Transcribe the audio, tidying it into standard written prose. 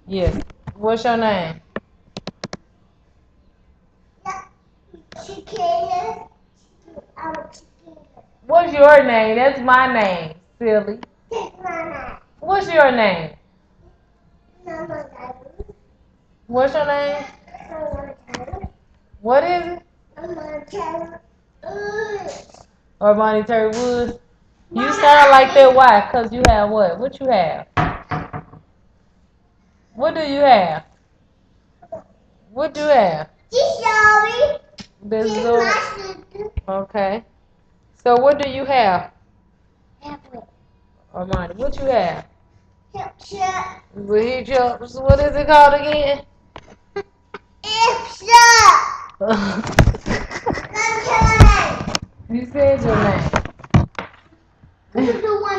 Yes. What's your name? Chicken. What's your name? That's my name, silly. Take my name. What's your name? Mama. What's your name? Mama. What is it? Mama. Armani Terry Woods. You sound like that. Why? Cause you have what? What you have? What do you have? What do you have? Sorry. This is okay. So what do you have? Armani, what you have? Hiccups. What is it called again? You said your name. This is the one